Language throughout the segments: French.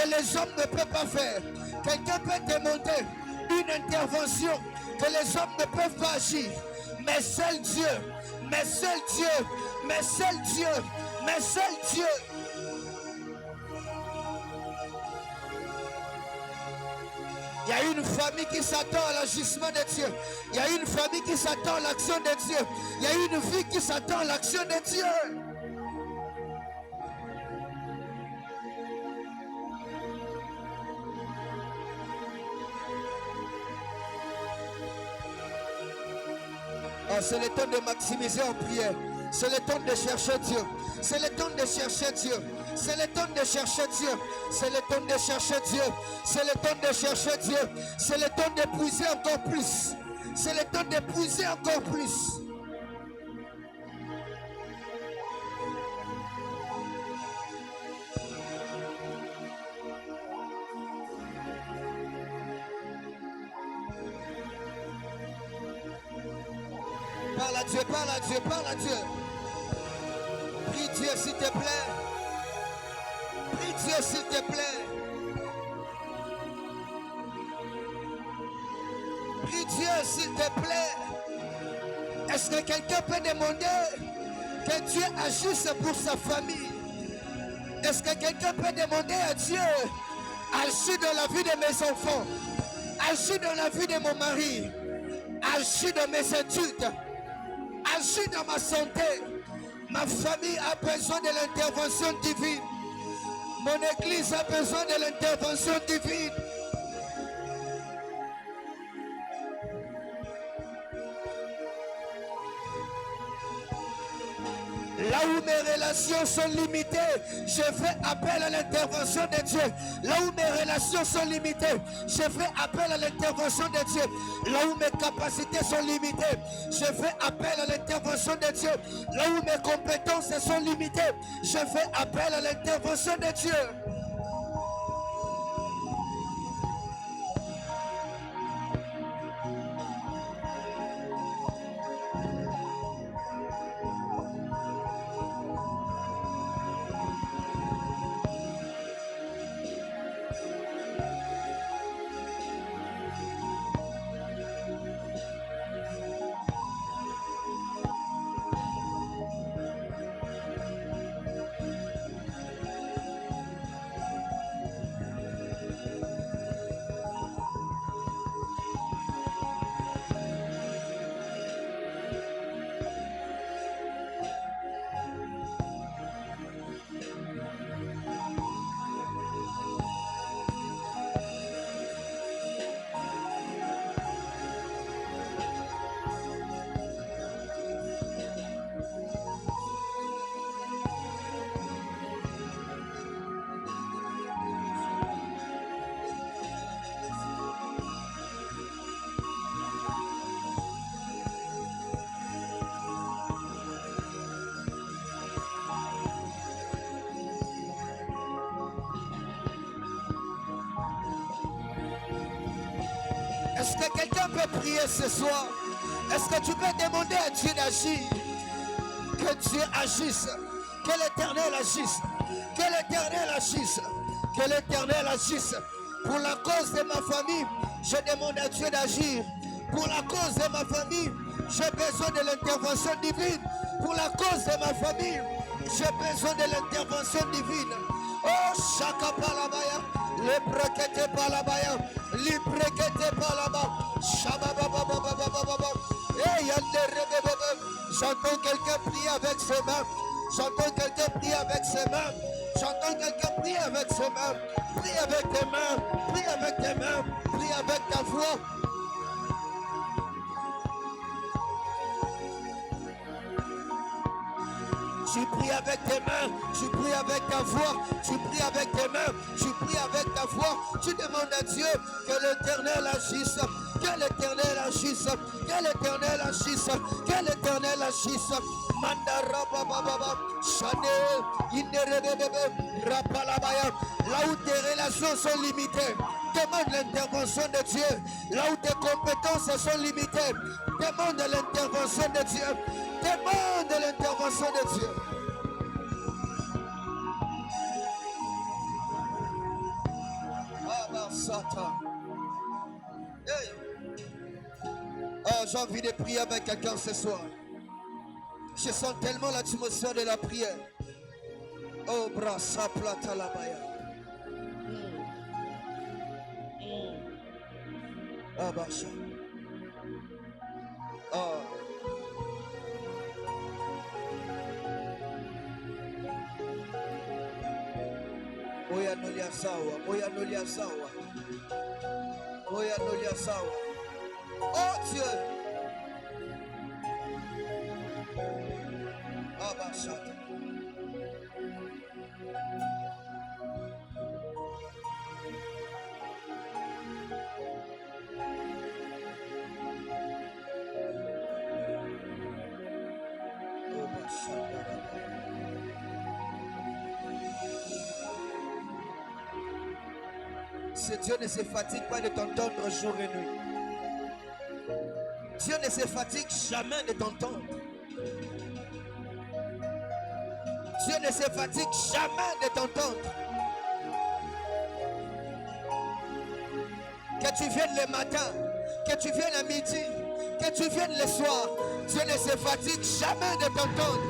que les hommes ne peuvent pas faire. Quelqu'un peut demander une intervention que les hommes ne peuvent pas agir. Mais seul Dieu, mais seul Dieu, mais seul Dieu, mais seul Dieu. Il y a une famille qui s'attend à l'agissement de Dieu. Il y a une famille qui s'attend à l'action de Dieu. Il y a une vie qui s'attend à l'action de Dieu. Oh, c'est le temps de maximiser en prière. C'est le temps de chercher Dieu. C'est le temps de chercher Dieu. C'est le temps de chercher Dieu. C'est le temps de chercher Dieu. C'est le temps de chercher Dieu. C'est le temps d'épuiser encore plus. C'est le temps d'épuiser encore plus. Parle à Dieu, parle à Dieu, parle à Dieu. Prie Dieu s'il te plaît. Prie Dieu s'il te plaît. Prie Dieu s'il te plaît. Est-ce que quelqu'un peut demander que Dieu agisse pour sa famille? Est-ce que quelqu'un peut demander à Dieu agir dans la vie de mes enfants, agir dans la vie de mon mari, agir dans mes études, agis dans ma santé. Ma famille a besoin de l'intervention divine. Mon église a besoin de l'intervention divine. Là où mes relations sont limitées, je fais appel à l'intervention de Dieu. Là où mes relations sont limitées, je fais appel à l'intervention de Dieu. Là où mes capacités sont limitées, je fais appel à l'intervention de Dieu. Là où mes compétences sont limitées, je fais appel à l'intervention de Dieu. Est-ce que quelqu'un peut prier ce soir? Est-ce que tu peux demander à Dieu d'agir? Que Dieu agisse, que l'Éternel agisse, que l'Éternel agisse, que l'Éternel agisse. Pour la cause de ma famille, je demande à Dieu d'agir. Pour la cause de ma famille, j'ai besoin de l'intervention divine. Pour la cause de ma famille, j'ai besoin de l'intervention divine. Oh, Shaka Palabaya, le brekete Palabaya, le brekete Palaba, Shabababababababa. J'entends quelqu'un prier avec ses mains. J'entends quelqu'un prier avec ses mains. J'entends quelqu'un prier avec ses mains. Prie avec tes mains. Prie avec tes mains. Prie avec ta voix. Tu pries avec tes mains, tu pries avec ta voix, tu pries avec tes mains, tu pries avec ta voix. Tu demandes à Dieu que l'Éternel agisse, que l'Éternel agisse, que l'Éternel agisse, que l'Éternel agisse. Mandara baba Chanel, Inderebebe, Rapalabaya. Là où tes relations sont limitées, demande l'intervention de Dieu. Là où tes compétences sont limitées, demande l'intervention de Dieu. Demande l'intervention de Dieu. Hey. Oh, j'ai envie de prier avec quelqu'un ce soir. Je sens tellement l'atmosphère de la prière. Oh, brasa plata la baya. Ah, bacha. Oh. Moya nolia sawa, moya nolia sawa. Moya nolia sawa. Oh Dieu. Ah, bacha. Oh, bacha. Ce Dieu ne se fatigue pas de t'entendre jour et nuit. Dieu ne se fatigue jamais de t'entendre. Dieu ne se fatigue jamais de t'entendre. Que tu viennes le matin, que tu viennes à midi, que tu viennes le soir, Dieu ne se fatigue jamais de t'entendre.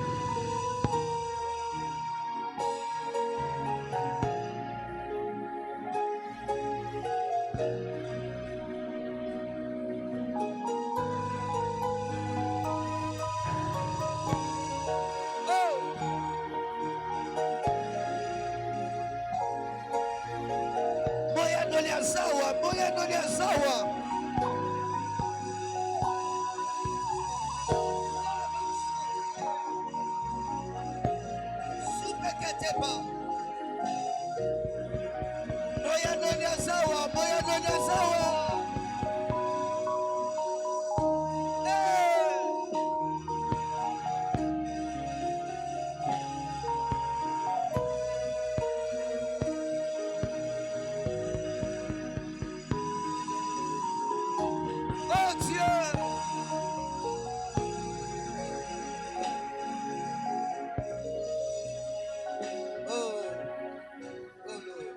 Moya no sawa. Supeketepa. Moya no sawa, moya no sawa. Oh Dieu. Oh, oh Lord.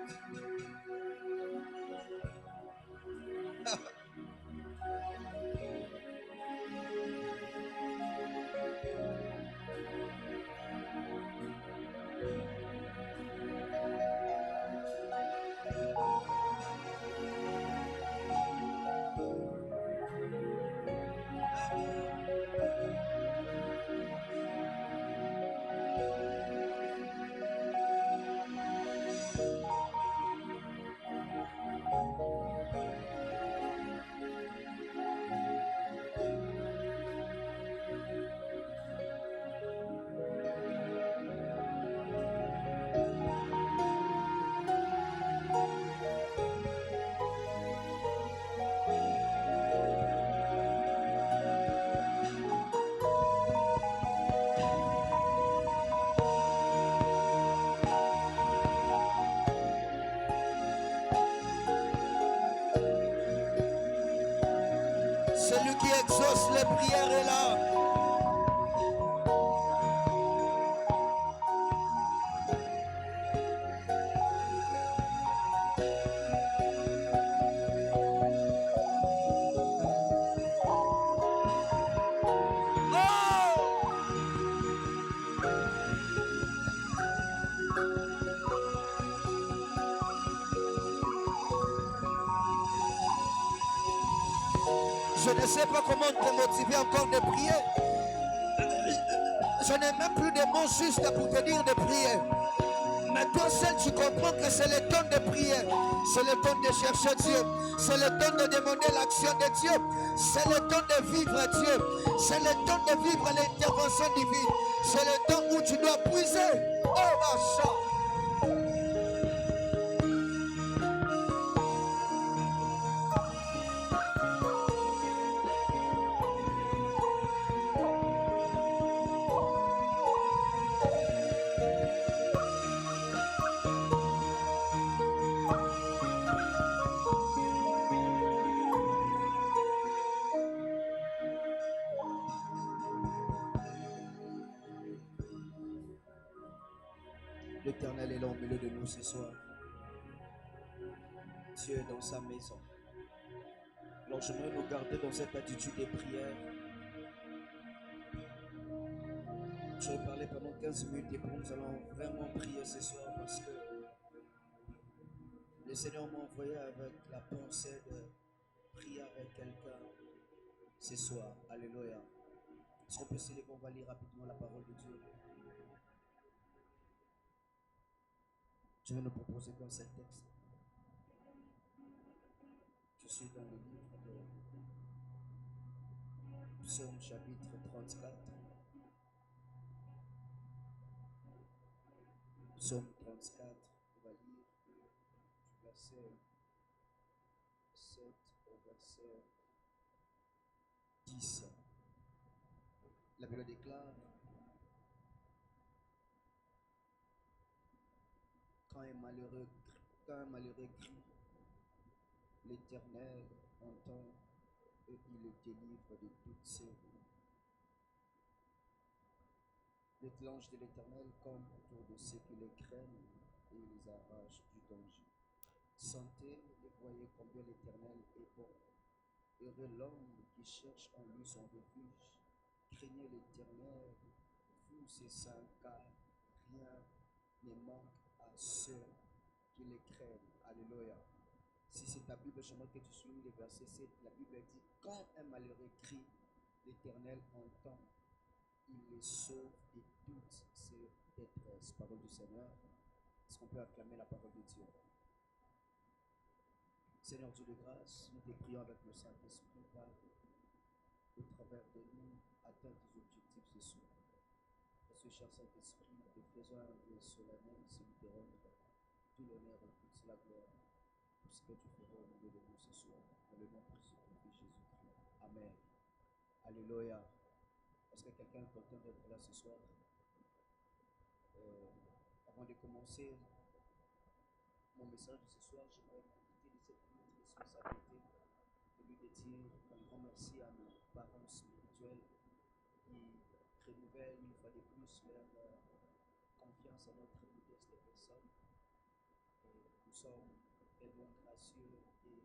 Celui qui exauce les prières est là. Je ne sais pas comment te motiver encore de prier. Je n'ai même plus de mots justes pour te dire de prier. Mais toi seul, tu comprends que c'est le temps de prier. C'est le temps de chercher Dieu. C'est le temps de demander l'action de Dieu. C'est le temps de vivre Dieu. C'est le temps de vivre l'intervention divine. C'est le temps où tu dois puiser. Oh, ma chère. L'Éternel est là au milieu de nous ce soir. Dieu est dans sa maison. Alors j'aimerais nous garder dans cette attitude de prière. Je vais parler pendant 15 minutes et puis nous allons vraiment prier ce soir parce que le Seigneur m'a envoyé avec la pensée de prier avec quelqu'un ce soir. Alléluia. Est-ce qu'on peut se lever? On va lire rapidement la parole de Dieu. Je vais nous proposer dans ce texte. Je suis dans le livre de Psaume chapitre 34. Psaume 34, on va lire du verset 7 au verset 10. La Bible déclare: quand un malheureux crie, l'Éternel entend et il le délivre de toutes ses roues. L'ange de l'Éternel campe autour de ceux qui les craignent et les arrache du danger. Sentez et voyez combien l'Éternel est bon. Heureux l'homme qui cherche en lui son refuge. Craignez l'Éternel, vous ses saints, car rien ne manque à ceux qui les craignent. Alléluia. Si c'est ta Bible, j'aimerais que tu soulignes le verset 7. La Bible dit: quand un malheureux crie, l'Éternel entend, il les sauve de toutes ses détresses. Parole du Seigneur. Est-ce qu'on peut acclamer la parole de Dieu? Seigneur Dieu de grâce, nous te prions avec le Saint-Esprit, Père, au travers de nous, atteindre tes objectifs ce soir. Parce que, cher Saint-Esprit, nous te faisons un lieu solennel, si nous te rendons tout l'honneur et toute la gloire pour ce que tu feras au milieu de nous ce soir. Dans le nom précieux de Jésus-Christ. Amen. Alléluia. Est-ce que quelqu'un est content d'être là ce soir? Avant de commencer mon message de ce soir, j'aimerais profiter de cette petite responsabilité de lui dire un grand merci à nos parents spirituels qui renouvellent une fois de plus leur confiance à notre modeste personne. Et nous sommes tellement gracieux et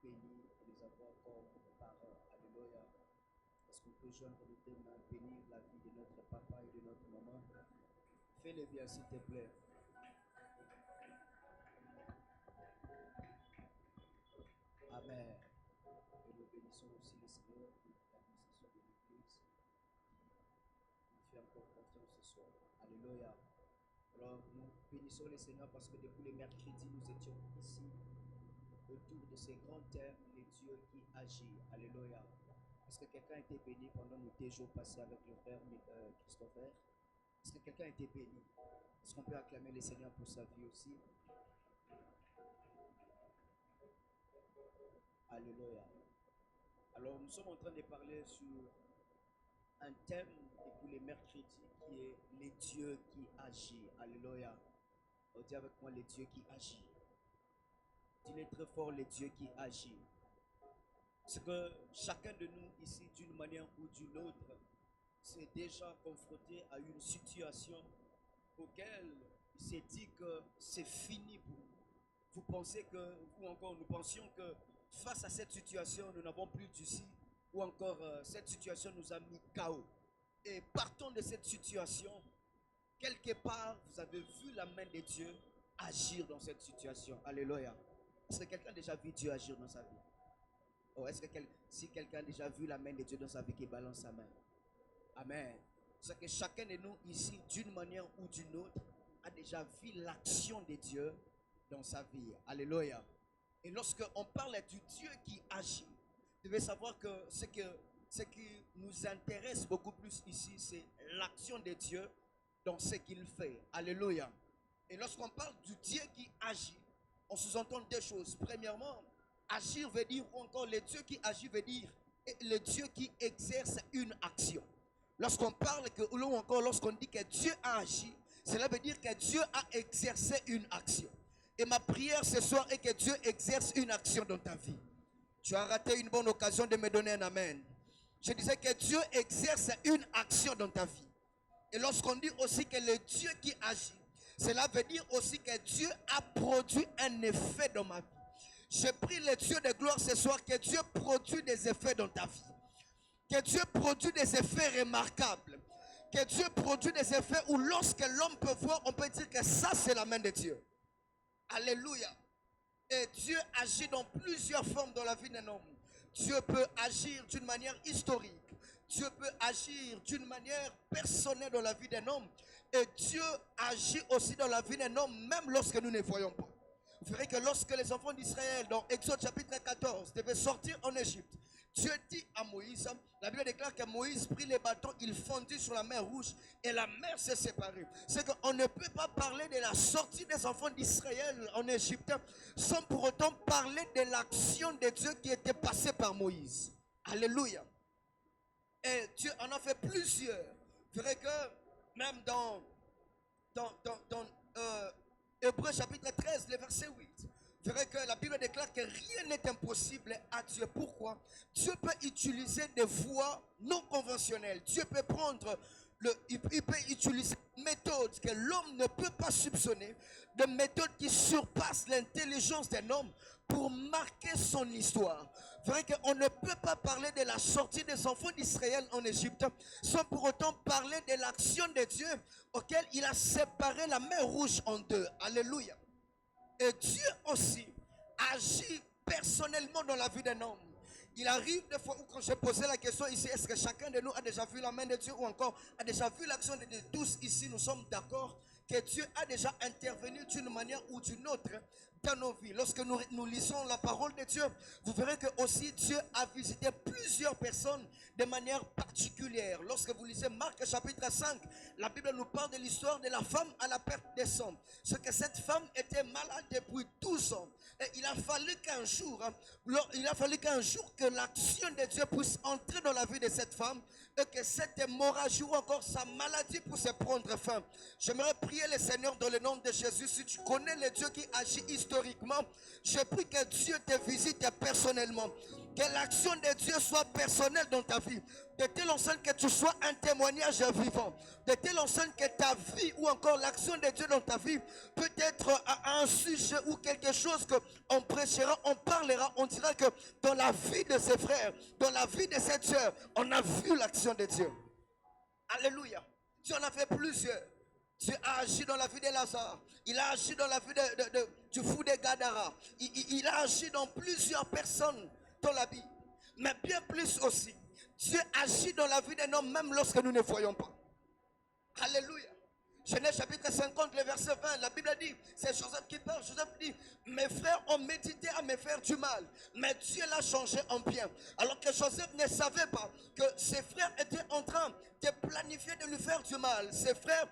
bénis de les avoir comme parents. Alléluia. Est-ce qu'on peut joindre les deux mains, bénir la vie de notre papa et de notre maman? Fais-le bien, s'il te plaît. Amen. Et nous bénissons aussi le Seigneur pour l'administration de l'Église qui nous fait encore confiance ce soir. Alléluia. Alors nous bénissons le Seigneur parce que depuis le mercredi, nous étions ici autour de ces grands thèmes, les dieux qui agissent. Alléluia. Est-ce que quelqu'un a été béni pendant nos 2 jours passés avec le frère Christopher? Est-ce que quelqu'un a été béni? Est-ce qu'on peut acclamer le Seigneur pour sa vie aussi? Alléluia. Alors nous sommes en train de parler sur un thème depuis les mercredis qui est les dieux qui agissent. Alléluia. On dit avec moi les dieux qui agissent. Dis-le très fort, les dieux qui agissent. C'est que chacun de nous ici, d'une manière ou d'une autre, s'est déjà confronté à une situation auquel il s'est dit que c'est fini pour vous. Vous pensez que, ou encore nous pensions que face à cette situation, nous n'avons plus d'issue, ou encore cette situation nous a mis KO. Et partant de cette situation, quelque part, vous avez vu la main de Dieu agir dans cette situation. Alléluia. Est-ce que quelqu'un a déjà vu Dieu agir dans sa vie? Oh, est-ce que si quelqu'un a déjà vu la main de Dieu dans sa vie, qui balance sa main? Amen. C'est que chacun de nous ici, d'une manière ou d'une autre, a déjà vu l'action de Dieu dans sa vie. Alléluia. Et lorsque on parle du Dieu qui agit, vous devez savoir que ce qui nous intéresse beaucoup plus ici, c'est l'action de Dieu dans ce qu'il fait. Alléluia. Et lorsqu'on parle du Dieu qui agit, on sous-entend 2 choses. Premièrement, agir veut dire, ou encore le Dieu qui agit veut dire le Dieu qui exerce une action. Lorsqu'on parle ou encore lorsqu'on dit que Dieu a agi, cela veut dire que Dieu a exercé une action. Et ma prière ce soir est que Dieu exerce une action dans ta vie. Tu as raté une bonne occasion de me donner un amen. Je disais que Dieu exerce une action dans ta vie. Et lorsqu'on dit aussi que le Dieu qui agit, cela veut dire aussi que Dieu a produit un effet dans ma vie. Je prie le Dieu de gloire ce soir que Dieu produise des effets dans ta vie. Que Dieu produise des effets remarquables. Que Dieu produise des effets où lorsque l'homme peut voir, on peut dire que ça c'est la main de Dieu. Alléluia. Et Dieu agit dans plusieurs formes dans la vie d'un homme. Dieu peut agir d'une manière historique. Dieu peut agir d'une manière personnelle dans la vie d'un homme. Et Dieu agit aussi dans la vie d'un homme, même lorsque nous ne voyons pas. Vous verrez que lorsque les enfants d'Israël, dans Exode chapitre 14, devaient sortir en Égypte, Dieu dit à Moïse, la Bible déclare que Moïse prit les bâtons, il fondit sur la mer Rouge et la mer s'est séparée. C'est qu'on ne peut pas parler de la sortie des enfants d'Israël en Égypte sans pour autant parler de l'action de Dieu qui était passée par Moïse. Alléluia. Et Dieu en a fait plusieurs. Vous verrez que même dans Hébreux chapitre 13, le verset 8, vous verrez que la Bible déclare que rien n'est impossible à Dieu. Pourquoi? Dieu peut utiliser des voies non conventionnelles. Dieu peut prendre, il peut utiliser des méthodes que l'homme ne peut pas soupçonner, des méthodes qui surpassent l'intelligence d'un homme pour marquer son histoire. Vous verrez qu'on ne peut pas parler de la sortie des enfants d'Israël en Égypte sans pour autant parler de l'action de Dieu auquel il a séparé la mer Rouge en deux. Alléluia. Et Dieu aussi agit personnellement dans la vie d'un homme. Il arrive des fois où quand j'ai posé la question ici, est-ce que chacun de nous a déjà vu la main de Dieu ou encore a déjà vu l'action de Dieu? Tous ici, nous sommes d'accord que Dieu a déjà intervenu d'une manière ou d'une autre dans nos vies. Lorsque nous lisons la parole de Dieu, vous verrez que aussi Dieu a visité plusieurs personnes de manière particulière. Lorsque vous lisez Marc chapitre 5, la Bible nous parle de l'histoire de la femme à la perte des sang. Ce que cette femme était malade depuis 12 ans. Et il a fallu qu'un jour, que l'action de Dieu puisse entrer dans la vie de cette femme et que cette hémorragie ou encore sa maladie puisse prendre fin. J'aimerais prier le Seigneur dans le nom de Jésus. Si tu connais le Dieu qui agit historiquement, je prie que Dieu te visite personnellement. Que l'action de Dieu soit personnelle dans ta vie. De telle enseigne que tu sois un témoignage vivant. De telle enseigne que ta vie ou encore l'action de Dieu dans ta vie peut être un sujet ou quelque chose qu'on prêchera, on parlera, on dira que dans la vie de ses frères, dans la vie de cette soeur, on a vu l'action de Dieu. Alléluia. Dieu en a fait plusieurs. Dieu a agi dans la vie de Lazare. Il a agi dans la vie du fou de Gadara. Il a agi dans plusieurs personnes dans la vie. Mais bien plus aussi, Dieu agit dans la vie d'un homme même lorsque nous ne voyons pas. Alléluia. Genèse chapitre 50, le verset 20, la Bible dit, c'est Joseph qui parle. Joseph dit, mes frères ont médité à me faire du mal, mais Dieu l'a changé en bien. Alors que Joseph ne savait pas que ses frères étaient en train de planifier de lui faire du mal. Ses frères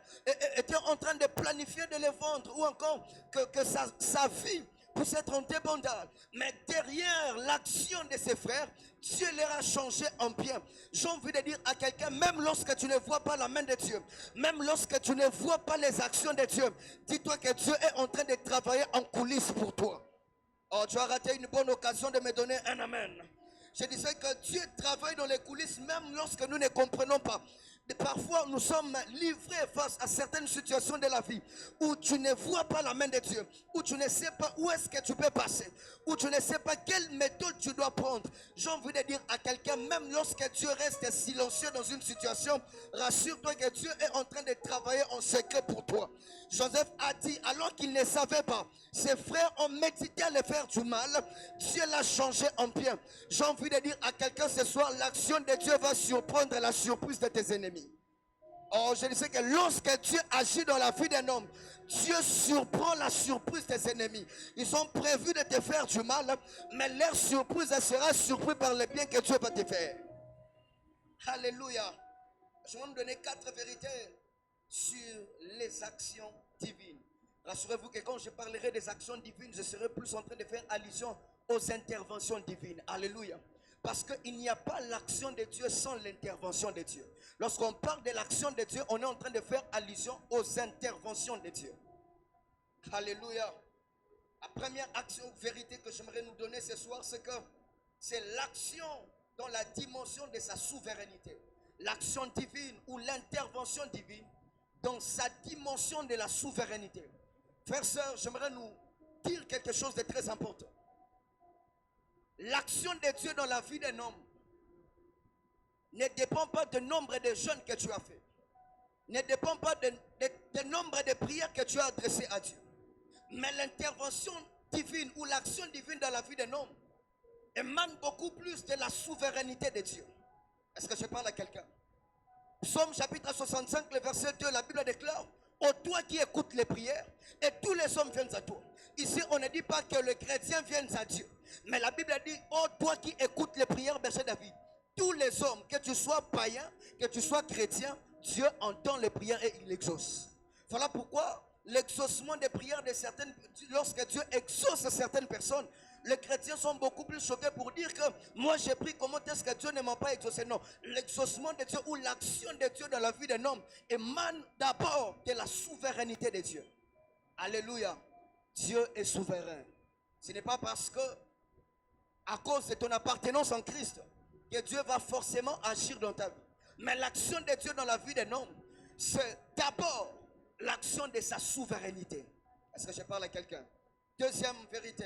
étaient en train de planifier de le vendre ou encore que sa vie puisse être en débandade. Mais derrière l'action de ses frères, Dieu leur a changé en bien. J'ai envie de dire à quelqu'un, même lorsque tu ne vois pas la main de Dieu, même lorsque tu ne vois pas les actions de Dieu, dis-toi que Dieu est en train de travailler en coulisses pour toi. Oh, tu as raté une bonne occasion de me donner un amen. Je disais que Dieu travaille dans les coulisses même lorsque nous ne comprenons pas. Et parfois, nous sommes livrés face à certaines situations de la vie où tu ne vois pas la main de Dieu, où tu ne sais pas où est-ce que tu peux passer, où tu ne sais pas quelle méthode tu dois prendre. J'ai envie de dire à quelqu'un, même lorsque Dieu reste silencieux dans une situation, rassure-toi que Dieu est en train de travailler en secret pour toi. Joseph a dit, alors qu'il ne savait pas, ses frères ont médité à le faire du mal, Dieu l'a changé en bien. J'ai envie de dire à quelqu'un ce soir, l'action de Dieu va surprendre la surprise de tes ennemis. Oh, je sais que lorsque Dieu agit dans la vie d'un homme, Dieu surprend la surprise des ennemis. Ils ont prévu de te faire du mal, mais leur surprise sera surprise par le bien que Dieu va te faire. Alléluia. Je vais vous donner 4 vérités sur les actions divines. Rassurez-vous que quand je parlerai des actions divines, je serai plus en train de faire allusion aux interventions divines. Alléluia. Parce qu'il n'y a pas l'action de Dieu sans l'intervention de Dieu. Lorsqu'on parle de l'action de Dieu, on est en train de faire allusion aux interventions de Dieu. Alléluia. La première action ou vérité que j'aimerais nous donner ce soir, c'est que c'est l'action dans la dimension de sa souveraineté. L'action divine ou l'intervention divine dans sa dimension de la souveraineté. Frères, sœurs, j'aimerais nous dire quelque chose de très important. L'action de Dieu dans la vie d'un homme ne dépend pas du nombre de jeûnes que tu as fait. Ne dépend pas du nombre de prières que tu as adressées à Dieu. Mais l'intervention divine ou l'action divine dans la vie d'un homme émane beaucoup plus de la souveraineté de Dieu. Est-ce que je parle à quelqu'un? Psaume chapitre 65, le verset 2, la Bible déclare: ô toi qui écoutes les prières, et tous les hommes viennent à toi. Ici, on ne dit pas que le chrétien vienne à Dieu. Mais la Bible dit: ô toi qui écoutes les prières, berger David. Tous les hommes, que tu sois païen, que tu sois chrétien, Dieu entend les prières et il exauce. Voilà pourquoi l'exaucement des prières de certaines, lorsque Dieu exauce certaines personnes, les chrétiens sont beaucoup plus choqués pour dire que moi j'ai pris, comment est-ce que Dieu ne m'a pas exaucé? Non, l'exaucement de Dieu ou l'action de Dieu dans la vie d'un homme émane d'abord de la souveraineté de Dieu. Alléluia. Dieu est souverain. Ce n'est pas parce que, à cause de ton appartenance en Christ, que Dieu va forcément agir dans ta vie. Mais l'action de Dieu dans la vie d'un homme, c'est d'abord l'action de sa souveraineté. Est-ce que je parle à quelqu'un? Deuxième vérité,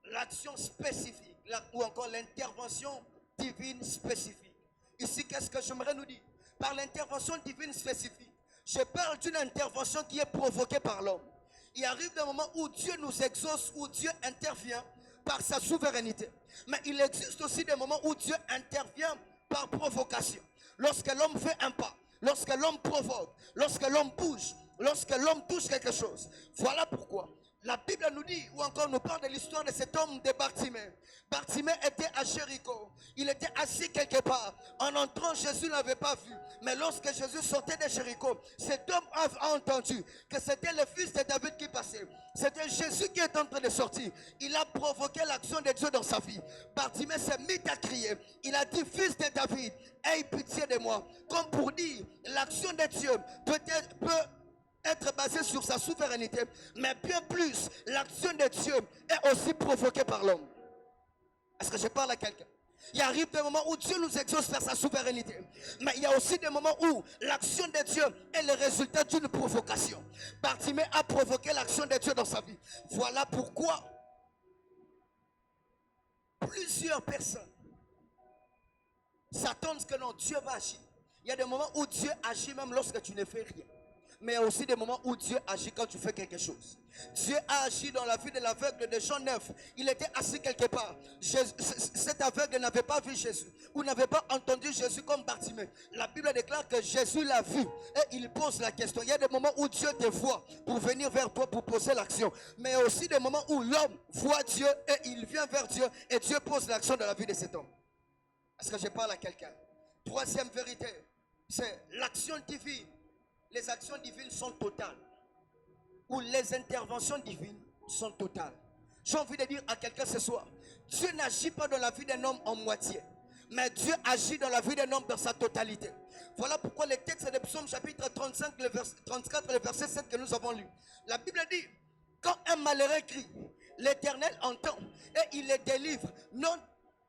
l'action spécifique, ou encore l'intervention divine spécifique. Ici, qu'est-ce que j'aimerais nous dire? Par l'intervention divine spécifique, je parle d'une intervention qui est provoquée par l'homme. Il arrive des moments où Dieu nous exauce, où Dieu intervient par sa souveraineté. Mais il existe aussi des moments où Dieu intervient par provocation. Lorsque l'homme fait un pas, lorsque l'homme provoque, lorsque l'homme bouge, lorsque l'homme touche quelque chose. Voilà pourquoi la Bible nous dit, ou encore nous parle de l'histoire de cet homme de Bartimée. Bartimée était à Jéricho. Il était assis quelque part. En entrant, Jésus ne l'avait pas vu. Mais lorsque Jésus sortait de Jéricho, cet homme a entendu que c'était le fils de David qui passait. C'était Jésus qui est en train de sortir. Il a provoqué l'action de Dieu dans sa vie. Bartimée s'est mis à crier. Il a dit: fils de David, aie pitié de moi. Comme pour dire, l'action de Dieu peut être basée sur sa souveraineté, mais bien plus, l'action de Dieu est aussi provoquée par l'homme. Est-ce que je parle à quelqu'un? Il arrive des moments où Dieu nous exauce par sa souveraineté, mais il y a aussi des moments où l'action de Dieu est le résultat d'une provocation. Bartimée a provoqué l'action de Dieu dans sa vie. Voilà pourquoi plusieurs personnes s'attendent que non, Dieu va agir. Il y a des moments où Dieu agit même lorsque tu ne fais rien. Mais il y a aussi des moments où Dieu agit quand tu fais quelque chose. Dieu a agi dans la vie de l'aveugle de Jean 9. Il était assis quelque part. Cet aveugle n'avait pas vu Jésus, ou n'avait pas entendu Jésus comme Bartimée. La Bible déclare que Jésus l'a vu et il pose la question. Il y a des moments où Dieu te voit pour venir vers toi pour poser l'action. Mais il y a aussi des moments où l'homme voit Dieu et il vient vers Dieu et Dieu pose l'action dans la vie de cet homme. Est-ce que je parle à quelqu'un? Troisième vérité, c'est l'action divine. Les actions divines sont totales, ou les interventions divines sont totales. J'ai envie de dire à quelqu'un ce soir, Dieu n'agit pas dans la vie d'un homme en moitié, mais Dieu agit dans la vie d'un homme dans sa totalité. Voilà pourquoi le texte de Psaume chapitre 35, le 34, le verset 7 que nous avons lu. La Bible dit: quand un malheureux crie, l'Éternel entend et il les délivre, non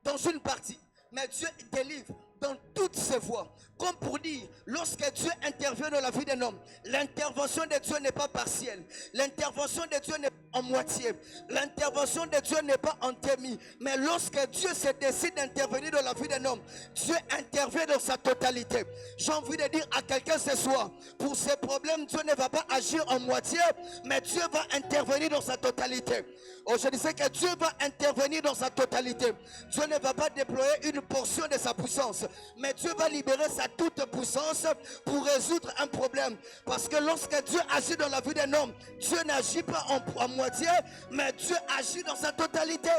dans une partie, mais Dieu délivre dans toutes ses voies. Comme pour dire, lorsque Dieu intervient dans la vie d'un homme, l'intervention de Dieu n'est pas partielle. L'intervention de Dieu n'est pas en moitié. L'intervention de Dieu n'est pas en demi. Mais lorsque Dieu se décide d'intervenir dans la vie d'un homme, Dieu intervient dans sa totalité. J'ai envie de dire à quelqu'un ce soir, pour ces problèmes, Dieu ne va pas agir en moitié, mais Dieu va intervenir dans sa totalité. Oh, je disais que Dieu va intervenir dans sa totalité. Dieu ne va pas déployer une portion de sa puissance, mais Dieu va libérer sa toute puissance pour résoudre un problème. Parce que lorsque Dieu agit dans la vie d'un homme, Dieu n'agit pas en moitié, mais Dieu agit dans sa totalité.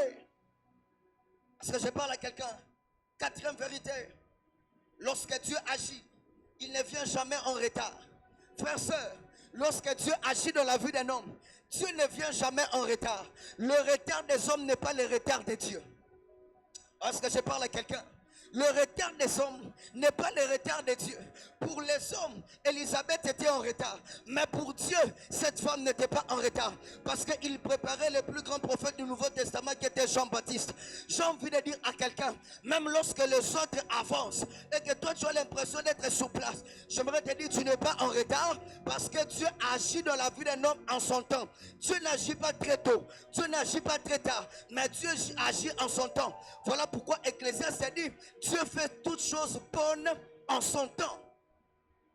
Est-ce que je parle à quelqu'un? Quatrième vérité, lorsque Dieu agit, il ne vient jamais en retard. Frères, sœurs, lorsque Dieu agit dans la vie d'un homme, Dieu ne vient jamais en retard. Le retard des hommes n'est pas le retard de Dieu. Est-ce que je parle à quelqu'un? Le retard des hommes n'est pas le retard de Dieu. Pour les hommes, Élisabeth était en retard. Mais pour Dieu, cette femme n'était pas en retard. Parce qu'il préparait le plus grand prophète du Nouveau Testament qui était c'était Jean-Baptiste. J'ai envie de dire à quelqu'un, même lorsque les autres avancent et que toi tu as l'impression d'être sur place, j'aimerais te dire, tu n'es pas en retard parce que Dieu agit dans la vie d'un homme en son temps. Dieu n'agit pas très tôt, Dieu n'agit pas très tard, mais Dieu agit en son temps. Voilà pourquoi Ecclésiaste dit, Dieu fait toutes choses bonnes en son temps.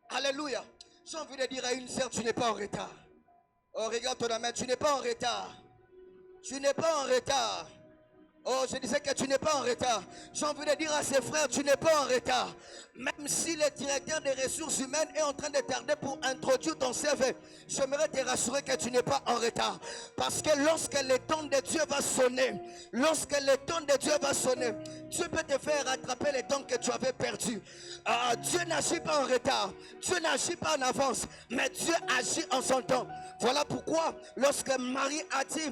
Alléluia. J'ai envie de dire à une sœur, tu n'es pas en retard. Oh, regarde ton amène, tu n'es pas en retard. Tu n'es pas en retard. Oh, je disais que tu n'es pas en retard. J'ai envie de dire à ses frères, tu n'es pas en retard. Même si le directeur des ressources humaines est en train de tarder pour introduire ton CV, j'aimerais te rassurer que tu n'es pas en retard. Parce que lorsque le temps de Dieu va sonner, Dieu peut te faire rattraper le temps que tu avais perdu. Dieu n'agit pas en retard, Dieu n'agit pas en avance, mais Dieu agit en son temps. Voilà pourquoi lorsque Marie a dit,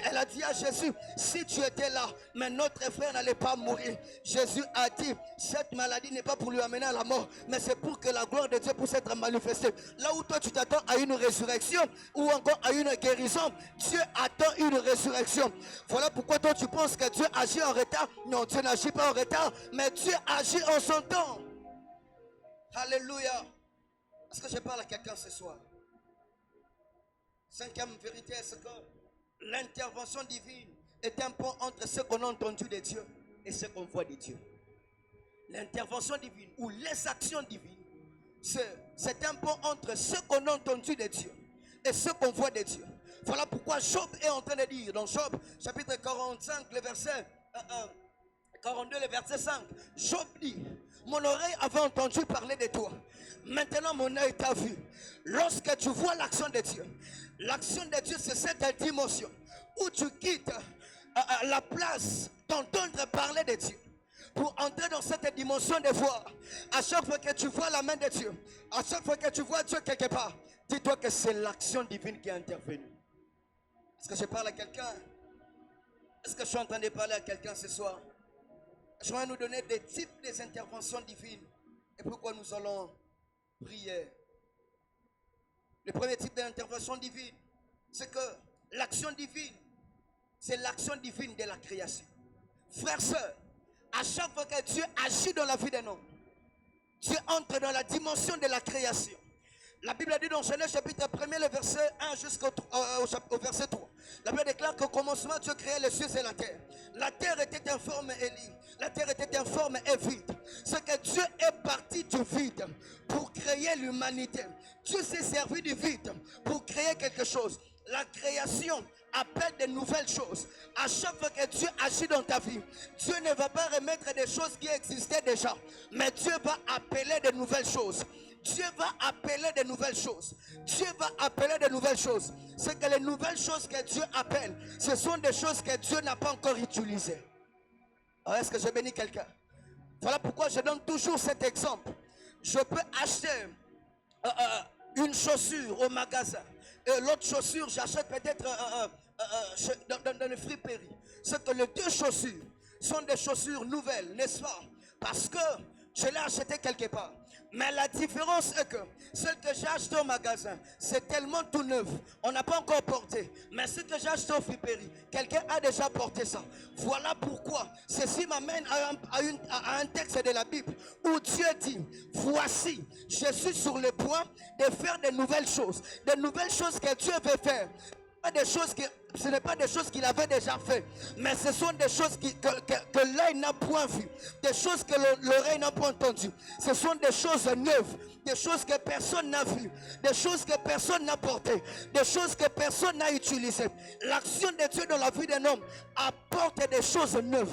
elle a dit à Jésus, si tu étais là, mais notre frère n'allait pas mourir. Jésus a dit, cette maladie n'est pas pour lui amener à la mort, mais c'est pour que la gloire de Dieu puisse être manifestée. Là où toi tu t'attends à une résurrection ou encore à une guérison, Dieu attend une résurrection. Voilà pourquoi toi tu penses que Dieu agit en retard. Non, Dieu n'agit pas en retard, mais Dieu agit en son temps. Alléluia. Est-ce que je parle à quelqu'un ce soir? Cinquième vérité, c'est que l'intervention divine est un pont entre ce qu'on a entendu de Dieu et ce qu'on voit de Dieu. L'intervention divine ou les actions divines, c'est un pont entre ce qu'on a entendu de Dieu et ce qu'on voit de Dieu. Voilà pourquoi Job est en train de dire dans Job chapitre 45, le verset 42, le verset 5. Job dit, mon oreille avait entendu parler de toi. Maintenant mon œil t'a vu. Lorsque tu vois l'action de Dieu, l'action de Dieu c'est cette dimension où tu quittes la place d'entendre parler de Dieu pour entrer dans cette dimension de voir. À chaque fois que tu vois la main de Dieu, à chaque fois que tu vois Dieu quelque part, dis-toi que c'est l'action divine qui est intervenue. Est-ce que je parle à quelqu'un? Est-ce que je suis en train de parler à quelqu'un ce soir? Je vais nous donner des types des interventions divines et pourquoi nous allons prier. Le premier type d'intervention divine, c'est que l'action divine, c'est l'action divine de la création. Frères, sœurs, à chaque fois que Dieu agit dans la vie d'un homme, Dieu entre dans la dimension de la création. La Bible dit dans Genèse chapitre 1, le verset 1 jusqu'au verset 3. La Bible déclare qu'au commencement, Dieu créait les cieux et la terre. La terre était informe et libre. La terre était informe et vide. C'est que Dieu est parti du vide pour créer l'humanité. Dieu s'est servi du vide pour créer quelque chose. La création appelle de nouvelles choses. À chaque fois que Dieu agit dans ta vie, Dieu ne va pas remettre des choses qui existaient déjà, mais Dieu va appeler de nouvelles choses. Dieu va appeler de nouvelles choses. Dieu va appeler de nouvelles choses. C'est que les nouvelles choses que Dieu appelle, ce sont des choses que Dieu n'a pas encore utilisées. Est-ce que je bénis quelqu'un? Voilà pourquoi je donne toujours cet exemple. Je peux acheter une chaussure au magasin et l'autre chaussure, j'achète peut-être dans le friperie. C'est que les deux chaussures sont des chaussures nouvelles, n'est-ce pas? Parce que je l'ai acheté quelque part. Mais la différence est que celle que j'ai achetée au magasin, c'est tellement tout neuf. On n'a pas encore porté. Mais ce que j'ai acheté au friperie, quelqu'un a déjà porté ça. Voilà pourquoi ceci m'amène à un texte de la Bible où Dieu dit, voici, je suis sur le point de faire de nouvelles choses. De nouvelles choses que Dieu veut faire. Ce n'est pas des choses qu'il avait déjà fait, mais ce sont des choses que l'œil n'a point vues, des choses que l'oreille n'a point entendues. Ce sont des choses neuves, des choses que personne n'a vues, des choses que personne n'a portées, des choses que personne n'a utilisées. L'action de Dieu dans la vie d'un homme apporte des choses neuves.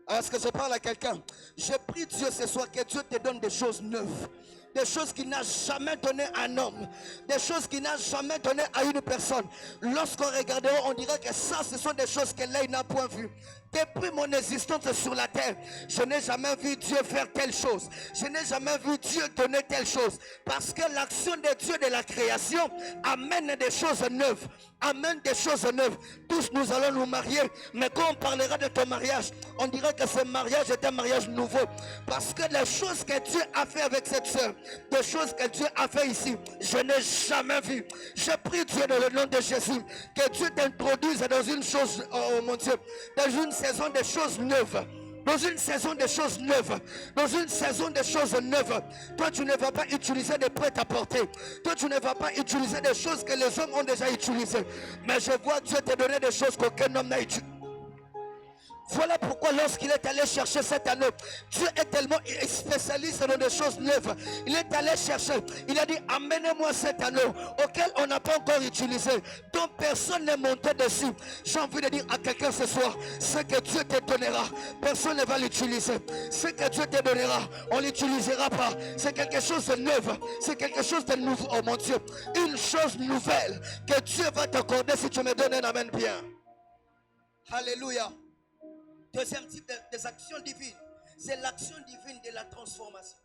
Est-ce que je parle à quelqu'un? Je prie Dieu ce soir que Dieu te donne des choses neuves. Des choses qu'il n'a jamais donné à un homme. Des choses qu'il n'a jamais donné à une personne. Lorsqu'on regardera, on dirait que ça, ce sont des choses que l'œil n'a point vues. Depuis mon existence sur la terre, je n'ai jamais vu Dieu faire telle chose. Je n'ai jamais vu Dieu donner telle chose. Parce que l'action de Dieu de la création amène des choses neuves. Amène des choses neuves. Tous nous allons nous marier. Mais quand on parlera de ton mariage, on dira que ce mariage est un mariage nouveau. Parce que les choses que Dieu a fait avec cette soeur, de choses que Dieu a fait ici, je n'ai jamais vu. Je prie Dieu dans le nom de Jésus, que Dieu t'introduise dans une chose, oh mon Dieu, dans une saison de choses neuves. Dans une saison de choses neuves, dans une saison de choses neuves, toi tu ne vas pas utiliser des prêt-à-porter. Toi tu ne vas pas utiliser des choses que les hommes ont déjà utilisées. Mais je vois Dieu te donner des choses qu'aucun homme n'a utilisées. Voilà pourquoi lorsqu'il est allé chercher cet anneau, Dieu est tellement spécialiste dans des choses neuves. Il est allé chercher, il a dit amenez-moi cet anneau auquel on n'a pas encore utilisé, dont personne n'est monté dessus. J'ai envie de dire à quelqu'un ce soir, ce que Dieu te donnera, personne ne va l'utiliser. Ce que Dieu te donnera, on ne l'utilisera pas. C'est quelque chose de neuf, c'est quelque chose de nouveau. Oh mon Dieu, une chose nouvelle que Dieu va t'accorder si tu me donnes un amen bien. Alléluia. Deuxième type des actions divines, c'est l'action divine de la transformation.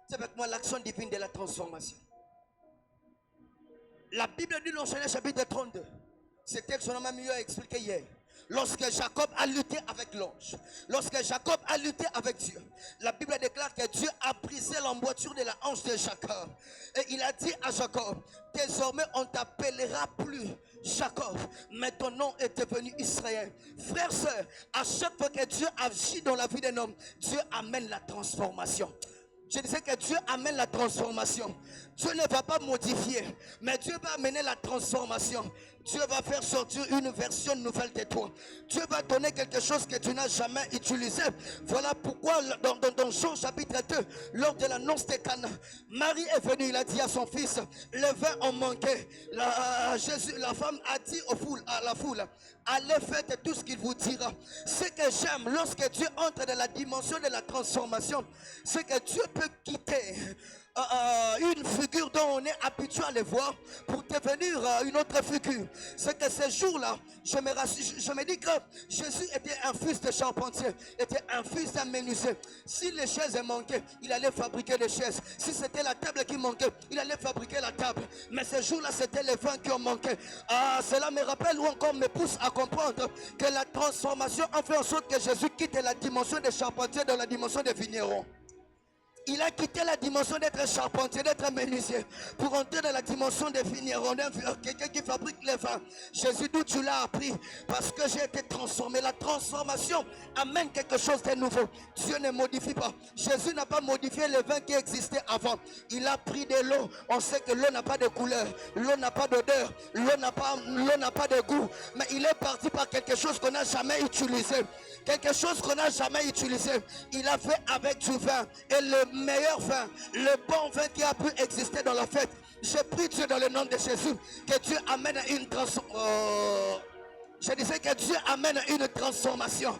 C'est avec moi l'action divine de la transformation. La Bible dit dans Genèse chapitre 32, ce texte qu'on a mieux expliqué hier. Lorsque Jacob a lutté avec l'ange, lorsque Jacob a lutté avec Dieu, la Bible déclare que Dieu a brisé l'emboîture de la hanche de Jacob. Et il a dit à Jacob, désormais on t'appellera plus Jacob, mais ton nom est devenu Israël. Frères, sœurs, à chaque fois que Dieu agit dans la vie d'un homme, Dieu amène la transformation. Je disais que Dieu amène la transformation. Dieu ne va pas modifier, mais Dieu va amener la transformation. Dieu va faire sortir une version nouvelle de toi. Dieu va donner quelque chose que tu n'as jamais utilisé. Voilà pourquoi dans Jean chapitre 2, lors de l'annonce de Cana, Marie est venue, il a dit à son fils, le vin en manquait. La femme a dit à la foule, allez faites tout ce qu'il vous dira. Ce que j'aime lorsque Dieu entre dans la dimension de la transformation, c'est que Dieu peut quitter une figure dont on est habitué à les voir pour devenir une autre figure. C'est que ces jours-là, je me dis que Jésus était un fils de charpentier, était un fils d'un menuisier. Si les chaises manquaient, il allait fabriquer des chaises. Si c'était la table qui manquait, il allait fabriquer la table. Mais ces jours-là, c'était les vins qui ont manqué. Cela me rappelle ou encore me pousse à comprendre que la transformation a fait en sorte que Jésus quitte la dimension des charpentiers dans la dimension des vignerons. Il a quitté la dimension d'être charpentier, d'être menuisier, pour entrer dans la dimension des vignerons, quelqu'un qui fabrique les vins. Jésus, d'où tu l'as appris? Parce que j'ai été transformé. La transformation amène quelque chose de nouveau. Dieu ne modifie pas. Jésus n'a pas modifié les vins qui existaient avant. Il a pris de l'eau. On sait que l'eau n'a pas de couleur, l'eau n'a pas d'odeur, l'eau n'a pas de goût. Mais il est parti par quelque chose qu'on n'a jamais utilisé. Quelque chose qu'on n'a jamais utilisé. Il a fait avec du vin. Et le meilleur vin, le bon vin qui a pu exister dans la fête. Je prie Dieu dans le nom de Jésus que Dieu amène une transformation. Je disais que Dieu amène une transformation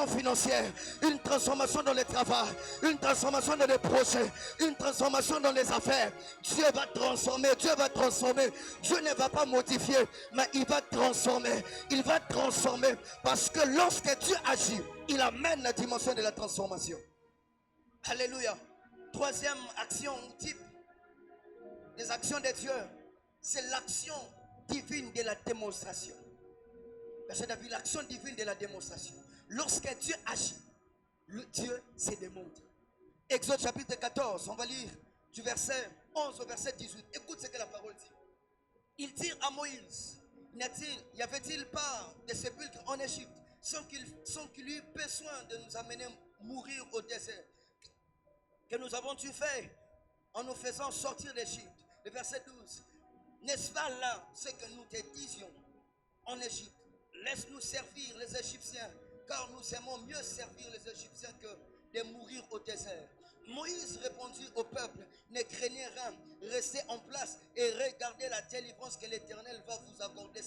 financière, une transformation dans le travail, une transformation dans les projets, une transformation dans les affaires. Dieu va transformer, Dieu va transformer. Dieu ne va pas modifier, mais il va transformer. Il va transformer parce que lorsque Dieu agit, il amène la dimension de la transformation. Alléluia. Troisième action type des actions de Dieu, c'est l'action divine de la démonstration. Verset David, l'action divine de la démonstration. Lorsque Dieu agit, Dieu se démontre. Exode chapitre 14, on va lire du verset 11 au verset 18. Écoute ce que la parole dit. Il dit à Moïse, y avait-il pas de sépulcres en Égypte sans qu'il eût besoin de nous amener mourir au désert? Que nous avons-tu fait en nous faisant sortir d'Égypte? Le verset 12. N'est-ce pas là ce que nous te disions en Égypte? Laisse-nous servir les Égyptiens, car nous aimons mieux servir les Égyptiens que de mourir au désert. Moïse répondit au peuple, ne craignez rien, restez en place et regardez la délivrance que l'Éternel va vous accorder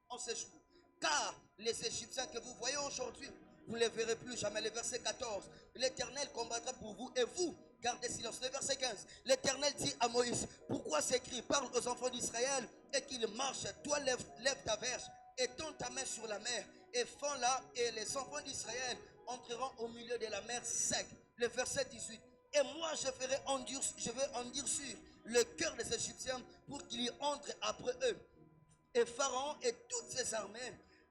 en ces jours. Car les Égyptiens que vous voyez aujourd'hui, vous ne les verrez plus jamais. Le verset 14, l'Éternel combattra pour vous et vous gardez silence. Le verset 15, l'Éternel dit à Moïse, pourquoi s'écrit, parle aux enfants d'Israël et qu'ils marchent, toi lève ta verge et tends ta main sur la mer et fends-la et les enfants d'Israël entreront au milieu de la mer sec. Le verset 18, et moi je vais endurcir le cœur des Égyptiens pour qu'ils y entrent après eux. Et Pharaon et toutes ses armées,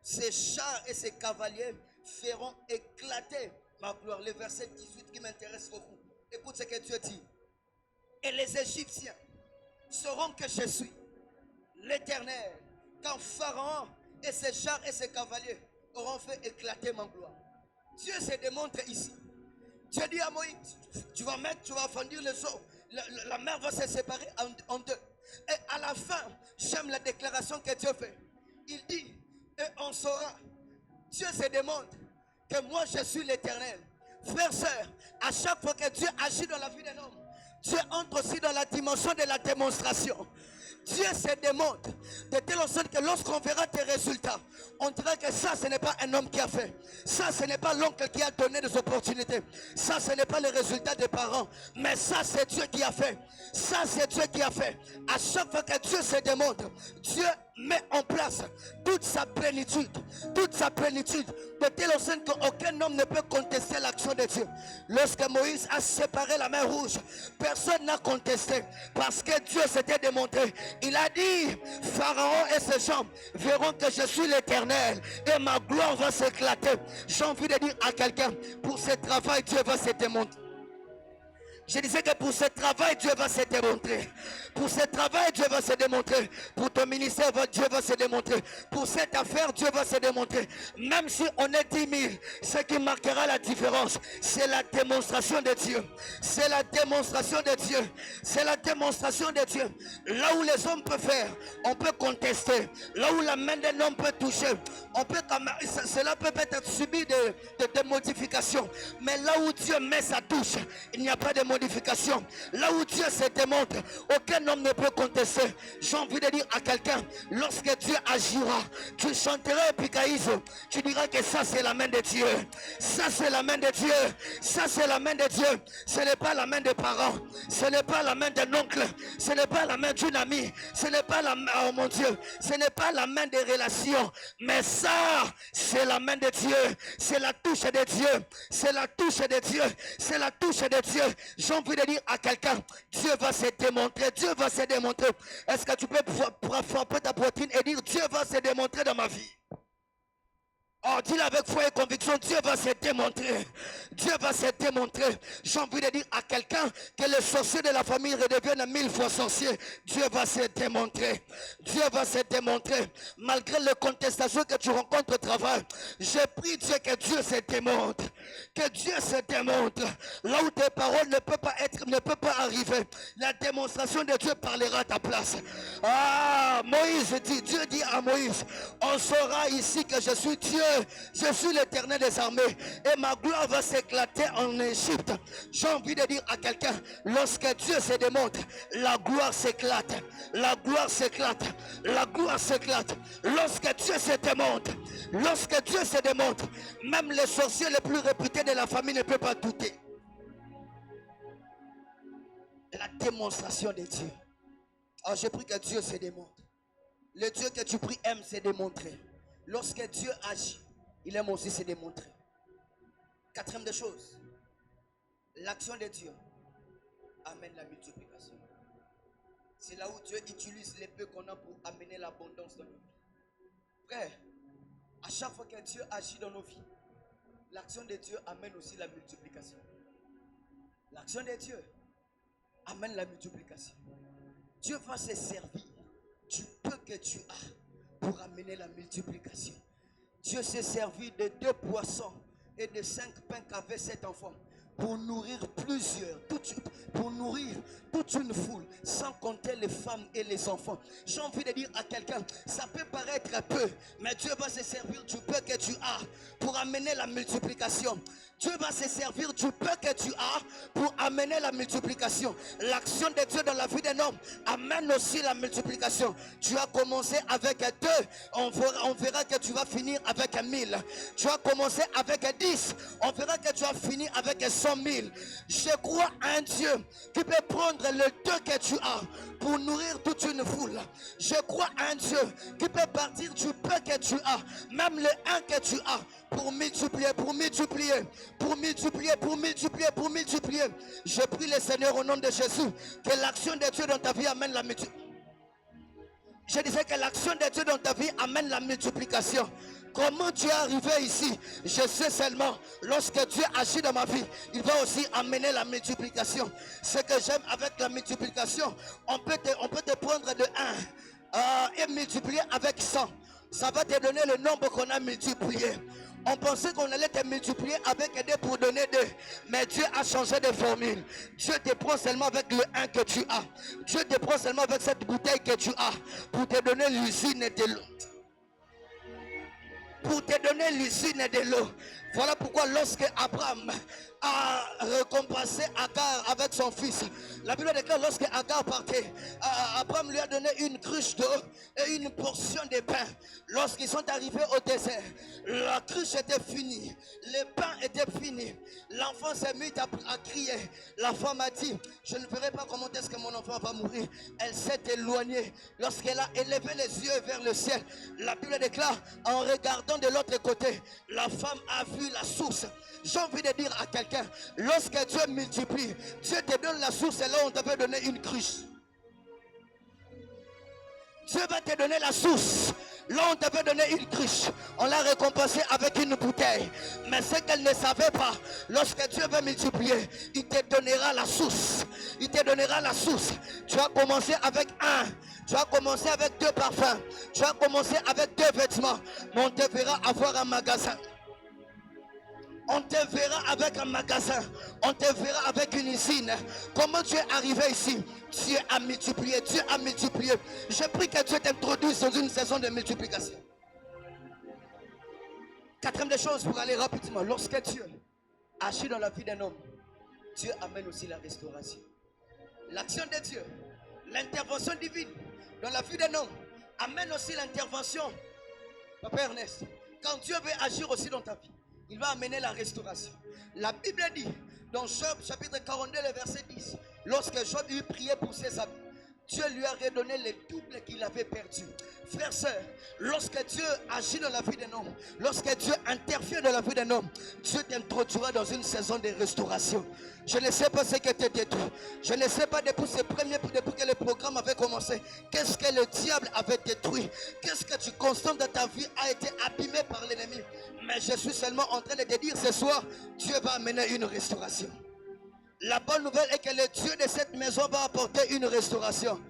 ses chars et ses cavaliers feront éclater ma gloire. Le verset 18 qui m'intéresse beaucoup. Écoute ce que Dieu dit. Et les Égyptiens sauront que je suis l'Éternel, quand Pharaon et ses chars et ses cavaliers auront fait éclater ma gloire. Dieu se démontre ici. Dieu dit à Moïse, tu vas fendir les eaux, la mer va se séparer en deux. Et à la fin, j'aime la déclaration que Dieu fait. Il dit, et on saura. Dieu se démontre que moi je suis l'Éternel. Frères, sœurs, à chaque fois que Dieu agit dans la vie d'un homme, Dieu entre aussi dans la dimension de la démonstration. Dieu se démontre de telle sorte que lorsqu'on verra tes résultats, on dira que ça, ce n'est pas un homme qui a fait. Ça, ce n'est pas l'oncle qui a donné des opportunités. Ça, ce n'est pas le résultat des parents. Mais ça, c'est Dieu qui a fait. Ça, c'est Dieu qui a fait. À chaque fois que Dieu se démontre, Dieu met en place toute sa plénitude. Toute sa plénitude. De telle sorte qu'aucun homme ne peut contester l'action de Dieu. Lorsque Moïse a séparé la mer rouge, personne n'a contesté. Parce que Dieu s'était démontré. Il a dit, Pharaon et ses gens verront que je suis l'Éternel et ma gloire va s'éclater. J'ai envie de dire à quelqu'un, pour ce travail, Dieu va se démontrer. Je disais que pour ce travail, Dieu va se démontrer. Pour ce travail, Dieu va se démontrer. Pour ton ministère, Dieu va se démontrer. Pour cette affaire, Dieu va se démontrer. Même si on est 10 000, ce qui marquera la différence, c'est la démonstration de Dieu. C'est la démonstration de Dieu. C'est la démonstration de Dieu. Là où les hommes peuvent faire, on peut contester. Là où la main d'un homme peut toucher, on peut, cela peut être subi de modifications. Mais là où Dieu met sa touche, il n'y a pas de modification. Là où Dieu se démontre, aucun homme ne peut contester. J'ai envie de dire à quelqu'un, lorsque Dieu agira, tu chanteras Epikaïs, tu diras que ça c'est la main de Dieu. Ça c'est la main de Dieu. Ça c'est la main de Dieu. Ce n'est pas la main des parents. Ce n'est pas la main d'un oncle. Ce n'est pas la main d'une amie. Ce n'est pas la main, oh mon Dieu, ce n'est pas la main des relations. Mais ça, c'est la main de Dieu. C'est la touche de Dieu. C'est la touche de Dieu. C'est la touche de Dieu. J'ai envie de dire à quelqu'un, Dieu va se démontrer. Dieu va se démontrer. Est-ce que tu peux frapper ta poitrine et dire, Dieu va se démontrer dans ma vie? Oh, dis-le avec foi et conviction, Dieu va se démontrer. Dieu va se démontrer. J'ai envie de dire à quelqu'un que les sorciers de la famille redeviennent 1000 fois sorciers. Dieu va se démontrer. Dieu va se démontrer. Malgré les contestations que tu rencontres au travail, j'ai pris Dieu que Dieu se démontre. Que Dieu se démontre. Là où tes paroles ne peuvent pas arriver, la démonstration de Dieu parlera à ta place. Ah, Moïse dit, Dieu dit à Moïse, on saura ici que je suis Dieu. Je suis l'Éternel des armées et ma gloire va s'éclater en Égypte. J'ai envie de dire à quelqu'un, lorsque Dieu se démontre, la gloire s'éclate. La gloire s'éclate. La gloire s'éclate. Lorsque Dieu se démontre, lorsque Dieu se démontre, même les sorciers les plus réputés de la famille ne peuvent pas douter. La démonstration de Dieu. Alors j'ai pris que Dieu se démontre. Le Dieu que tu pries aime se démontrer. Lorsque Dieu agit, il aime aussi se démontrer. Quatrième des choses, l'action de Dieu amène la multiplication. C'est là où Dieu utilise les peu qu'on a pour amener l'abondance dans nos vies. Frère, à chaque fois que Dieu agit dans nos vies, l'action de Dieu amène aussi la multiplication. L'action de Dieu amène la multiplication. Dieu va se servir du peu que tu as pour amener la multiplication. Dieu s'est servi de 2 poissons et de 5 pains qu'avaient 7 enfants pour nourrir pour nourrir toute une foule, sans compter les femmes et les enfants. J'ai envie de dire à quelqu'un, ça peut paraître peu, mais Dieu va se servir du peu que tu as pour amener la multiplication. Dieu va se servir du peu que tu as pour amener la multiplication. L'action de Dieu dans la vie d'un homme amène aussi la multiplication. Tu as commencé avec 2, on verra que tu vas finir avec 1000. Tu as commencé avec 10, on verra que tu vas finir avec 100 000. Je crois à un Dieu qui peut prendre le 2 que tu as pour nourrir toute une foule. Je crois à un Dieu qui peut partir du peu que tu as, même le 1 que tu as, pour multiplier, pour multiplier, pour multiplier, pour multiplier, pour multiplier. Je prie le Seigneur au nom de Jésus que l'action de Dieu dans ta vie amène la multiplication. Je disais que l'action de Dieu dans ta vie amène la multiplication. Comment tu es arrivé ici? Je sais seulement, lorsque Dieu agit dans ma vie, il va aussi amener la multiplication. Ce que j'aime avec la multiplication, on peut te prendre de 1 et multiplier avec 100. Ça va te donner le nombre qu'on a multiplié. On pensait qu'on allait te multiplier avec 2 pour donner 2. Mais Dieu a changé de formule. Dieu te prend seulement avec le 1 que tu as. Dieu te prend seulement avec cette bouteille que tu as pour te donner l'usine de l'eau. Pour te donner l'usine de l'eau. Voilà pourquoi lorsque Abraham a récompensé Agar avec son fils, la Bible déclare lorsque Agar partait, Abraham lui a donné une cruche d'eau et une portion de pain. Lorsqu'ils sont arrivés au désert, la cruche était finie, le pain était fini. L'enfant s'est mis à crier. La femme a dit, je ne verrai pas comment est-ce que mon enfant va mourir. Elle s'est éloignée. Lorsqu'elle a élevé les yeux vers le ciel, la Bible déclare, en regardant de l'autre côté, la femme a vu la source. J'ai envie de dire à quelqu'un, lorsque Dieu multiplie, Dieu te donne la source et là on t'avait donné une cruche. Dieu va te donner la source. Là on t'avait donné une cruche. On l'a récompensé avec une bouteille. Mais ce qu'elle ne savait pas, lorsque Dieu va multiplier, il te donnera la source. Il te donnera la source. Tu as commencé avec 1. Tu as commencé avec 2 parfums. Tu as commencé avec 2 vêtements. Mais on te verra avoir un magasin. On te verra avec un magasin. On te verra avec une usine. Comment tu es arrivé ici? Dieu a multiplié. Dieu a multiplié. Je prie que Dieu t'introduise dans une saison de multiplication. 4e des choses pour aller rapidement. Lorsque Dieu agit dans la vie d'un homme, Dieu amène aussi la restauration. L'action de Dieu, l'intervention divine dans la vie d'un homme amène aussi l'intervention. Papa Ernest, quand Dieu veut agir aussi dans ta vie, il va amener la restauration. La Bible dit dans Job chapitre 42 le verset 10, lorsque Job eut prié pour ses amis, Dieu lui a redonné le double qu'il avait perdu. Frères, sœurs, lorsque Dieu agit dans la vie d'un homme, lorsque Dieu intervient dans la vie d'un homme, Dieu t'introduira dans une saison de restauration. Je ne sais pas ce qui était détruit. Je ne sais pas depuis que le programme avait commencé, qu'est-ce que le diable avait détruit. Qu'est-ce que tu constates dans ta vie a été abîmé par l'ennemi. Mais je suis seulement en train de te dire ce soir, Dieu va amener une restauration. La bonne nouvelle est que le Dieu de cette maison va apporter une restauration.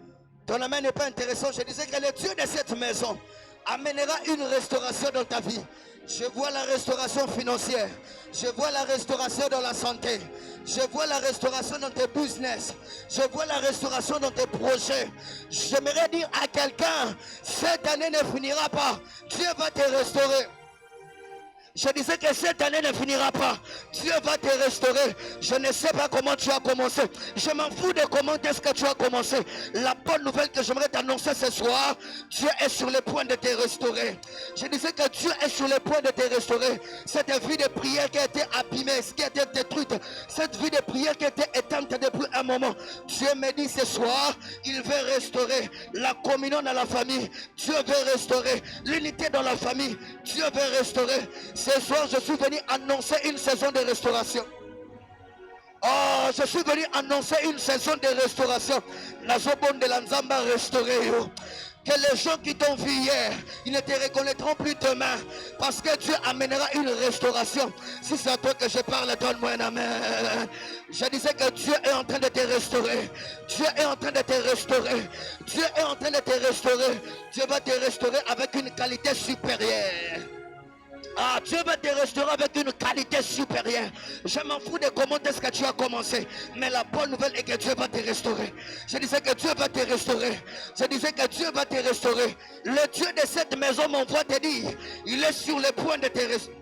Ton amen n'est pas intéressant. Je disais que le Dieu de cette maison amènera une restauration dans ta vie. Je vois la restauration financière. Je vois la restauration dans la santé. Je vois la restauration dans tes business. Je vois la restauration dans tes projets. J'aimerais dire à quelqu'un, cette année ne finira pas. Dieu va te restaurer. Je disais que cette année ne finira pas. Dieu va te restaurer. Je ne sais pas comment tu as commencé. Je m'en fous de comment est-ce que tu as commencé. La bonne nouvelle que j'aimerais t'annoncer ce soir, Dieu est sur le point de te restaurer. Je disais que Dieu est sur le point de te restaurer. Cette vie de prière qui a été abîmée, qui a été détruite, cette vie de prière qui a été éteinte depuis un moment, Dieu me dit ce soir, il veut restaurer la communion dans la famille. Dieu veut restaurer l'unité dans la famille. Dieu veut restaurer. Ce soir, je suis venu annoncer une saison de restauration. Oh, je suis venu annoncer une saison de restauration. La zobon de la Nzamba restauré. Que les gens qui t'ont vu hier, ils ne te reconnaîtront plus demain. Parce que Dieu amènera une restauration. Si c'est à toi que je parle, donne-moi un amen. Je disais que Dieu est en train de te restaurer. Dieu est en train de te restaurer. Dieu est en train de te restaurer. Dieu va te restaurer avec une qualité supérieure. Ah, Dieu va te restaurer avec une qualité supérieure. Je m'en fous de comment est-ce que tu as commencé. Mais la bonne nouvelle est que Dieu va te restaurer. Je disais que Dieu va te restaurer. Je disais que Dieu va te restaurer. Le Dieu de cette maison m'envoie te dire, il est sur le point de te restaurer.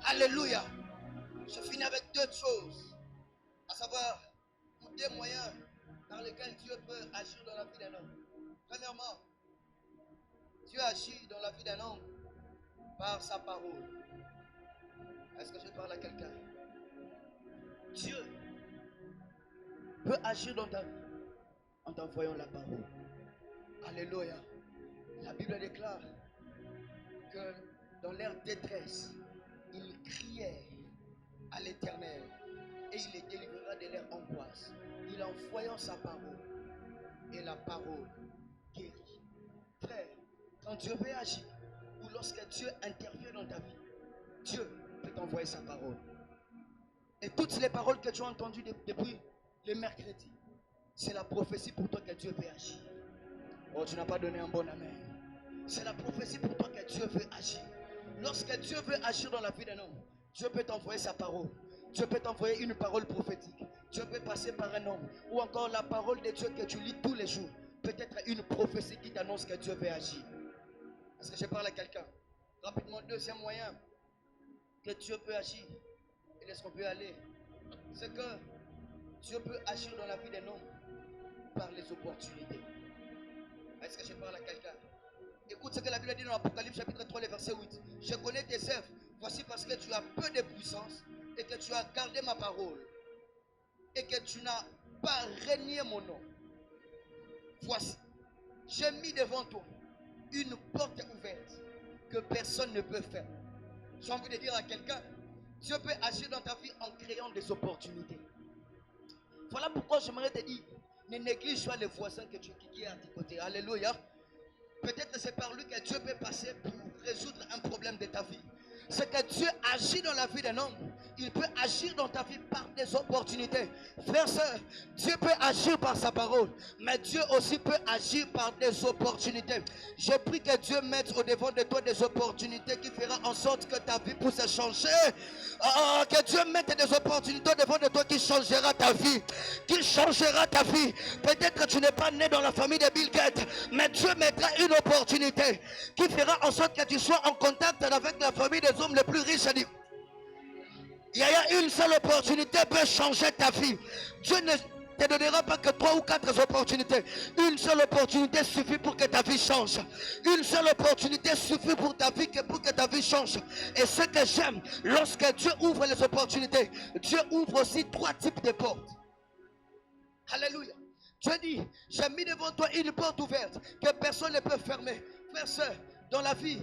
Alléluia. Je finis avec 2 choses. À savoir, 2 moyens dans lesquels Dieu peut agir dans la vie d'un homme. Premièrement, Dieu agit dans la vie d'un homme par sa parole. Est-ce que je parle à quelqu'un? Dieu peut agir dans ta vie en t'envoyant la parole. Alléluia. La Bible déclare que dans leur détresse, ils criaient à l'Éternel et il les délivrera de leur angoisse. Il envoyant sa parole. Et la parole Quand Dieu veut agir, ou lorsque Dieu intervient dans ta vie, Dieu peut t'envoyer sa parole. Et toutes les paroles que tu as entendues depuis le mercredi, c'est la prophétie pour toi que Dieu veut agir. Oh, tu n'as pas donné un bon amen. C'est la prophétie pour toi que Dieu veut agir. Lorsque Dieu veut agir dans la vie d'un homme, Dieu peut t'envoyer sa parole. Dieu peut t'envoyer une parole prophétique. Dieu peut passer par un homme. Ou encore la parole de Dieu que tu lis tous les jours. Peut-être une prophétie qui t'annonce que Dieu veut agir. Est-ce que je parle à quelqu'un? Rapidement, deuxième moyen que Dieu peut agir. Et est-ce qu'on peut aller? C'est que Dieu peut agir dans la vie d'un homme par les opportunités. Est-ce que je parle à quelqu'un? Écoute ce que la Bible dit dans l'Apocalypse chapitre 3, le verset 8. Je connais tes œuvres. Voici parce que tu as peu de puissance et que tu as gardé ma parole et que tu n'as pas renié mon nom. Voici, j'ai mis devant toi une porte ouverte que personne ne peut faire. J'ai envie de dire à quelqu'un, Dieu peut agir dans ta vie en créant des opportunités. Voilà pourquoi j'aimerais te dire, ne néglige pas les voisins qui est à tes côtés. Alléluia. Peut-être c'est par lui que Dieu peut passer pour résoudre un problème de ta vie. C'est que Dieu agit dans la vie d'un homme. Il peut agir dans ta vie par des opportunités. Frères, sœurs, Dieu peut agir par sa parole. Mais Dieu aussi peut agir par des opportunités. Je prie que Dieu mette au devant de toi des opportunités qui feront en sorte que ta vie puisse changer. Que Dieu mette des opportunités au devant de toi qui changera ta vie. Qui changera ta vie. Peut-être que tu n'es pas né dans la famille de Bill Gates. Mais Dieu mettra une opportunité qui fera en sorte que tu sois en contact avec la famille des hommes les plus riches. Il y a une seule opportunité peut changer ta vie. Dieu ne te donnera pas que 3 ou 4 opportunités. Une seule opportunité suffit pour que ta vie change. Une seule opportunité suffit pour ta vie, pour que ta vie change. Et ce que j'aime, lorsque Dieu ouvre les opportunités, Dieu ouvre aussi 3 types de portes. Alléluia. Dieu dit, j'ai mis devant toi une porte ouverte que personne ne peut fermer. Frères, sœurs, dans la vie,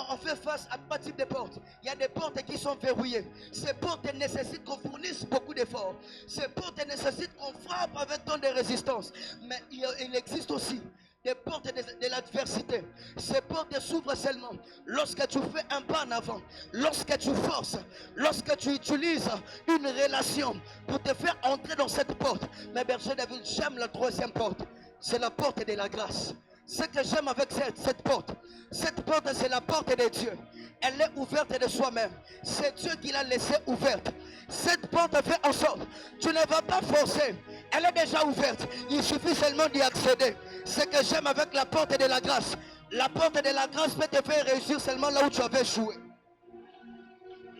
on fait face à 3 types de portes. Il y a des portes qui sont verrouillées. Ces portes nécessitent qu'on fournisse beaucoup d'efforts. Ces portes nécessitent qu'on frappe avec tant de résistance. Mais il existe aussi des portes de l'adversité. Ces portes s'ouvrent seulement lorsque tu fais un pas en avant, lorsque tu forces, lorsque tu utilises une relation pour te faire entrer dans cette porte. Mais berger David, j'aime la 3e porte. C'est la porte de la grâce. Ce que j'aime avec cette porte, c'est la porte de Dieu. Elle est ouverte de soi-même. C'est Dieu qui l'a laissée ouverte. Cette porte fait en sorte, tu ne vas pas forcer. Elle est déjà ouverte. Il suffit seulement d'y accéder. Ce que j'aime avec la porte de la grâce, la porte de la grâce peut te faire réussir seulement là où tu avais échoué.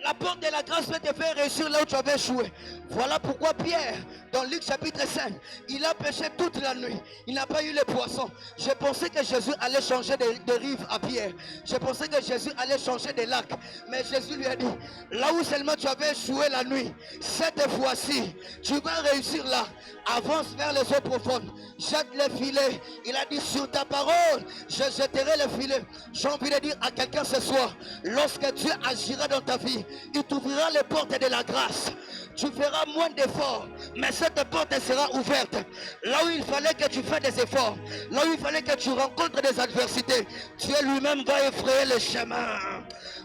La porte de la grâce peut te faire réussir là où tu avais échoué. Voilà pourquoi Pierre, dans Luc chapitre 5, il a pêché toute la nuit. Il n'a pas eu les poissons. Je pensais que Jésus allait changer de rive à Pierre. Je pensais que Jésus allait changer de lac. Mais Jésus lui a dit, là où seulement tu avais échoué la nuit, cette fois-ci, tu vas réussir là. Avance vers les eaux profondes. Jette les filets. Il a dit, sur ta parole, je jetterai les filets. J'ai envie de dire à quelqu'un ce soir, lorsque Dieu agira dans ta vie, il t'ouvrira les portes de la grâce. Tu feras moins d'efforts, mais cette porte sera ouverte. Là où il fallait que tu fasses des efforts, là où il fallait que tu rencontres des adversités, Dieu lui-même va effrayer le chemin.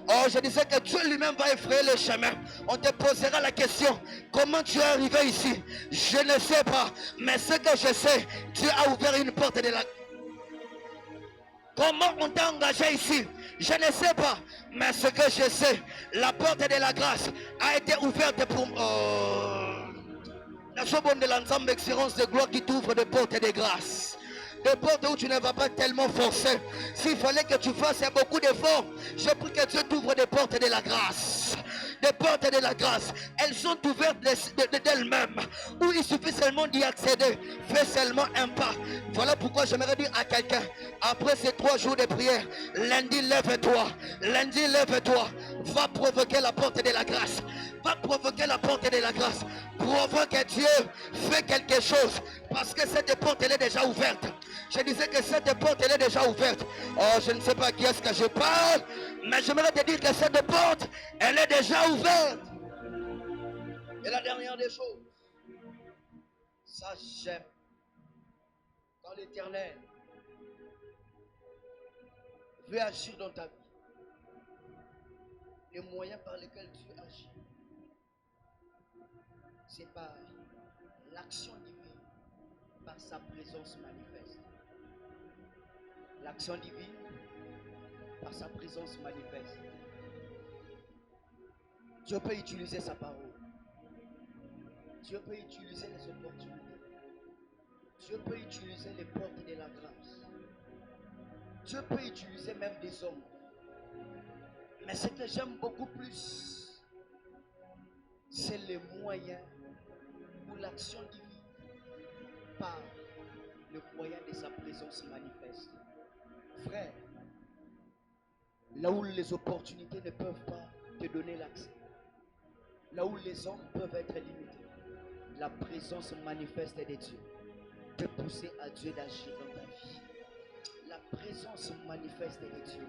Oh, je disais que Dieu lui-même va effrayer le chemin. On te posera la question, comment tu es arrivé ici? Je ne sais pas, mais ce que je sais, Dieu a ouvert une porte de la... Comment on t'a engagé ici? Je ne sais pas, mais ce que je sais, la porte de la grâce a été ouverte pour... La chose bonne de l'ensemble d'expérience de gloire qui t'ouvre des portes de grâce. Des portes où tu ne vas pas tellement forcer. S'il fallait que tu fasses beaucoup d'efforts, je prie que Dieu t'ouvre des portes de la grâce. Des portes de la grâce, elles sont ouvertes d'elles-mêmes. Où il suffit seulement d'y accéder. Fais seulement un pas. Voilà pourquoi j'aimerais dire à quelqu'un, après ces 3 jours de prière, lundi lève-toi. Lundi lève-toi. Va provoquer la porte de la grâce. Va provoquer la porte de la grâce. Provoque Dieu. Fais quelque chose. Parce que cette porte, elle est déjà ouverte. Je disais que cette porte, elle est déjà ouverte. Oh, je ne sais pas qui est-ce que je parle. Mais j'aimerais te dire que cette porte, elle est déjà ouverte. Et la dernière des choses. Ça, j'aime. Quand l'Éternel veut agir dans ta vie, les moyens par lesquels Dieu agit, c'est par l'action divine, par sa présence manifeste. L'action divine, par sa présence manifeste. Dieu peut utiliser sa parole. Dieu peut utiliser les opportunités. Dieu peut utiliser les portes de la grâce. Dieu peut utiliser même des hommes. Mais ce que j'aime beaucoup plus, c'est les moyens ou l'action divine par le moyen de sa présence manifeste. Frère, là où les opportunités ne peuvent pas te donner l'accès, là où les hommes peuvent être limités, la présence manifeste de Dieu peut pousser à Dieu d'agir dans ta vie. La présence manifeste de Dieu.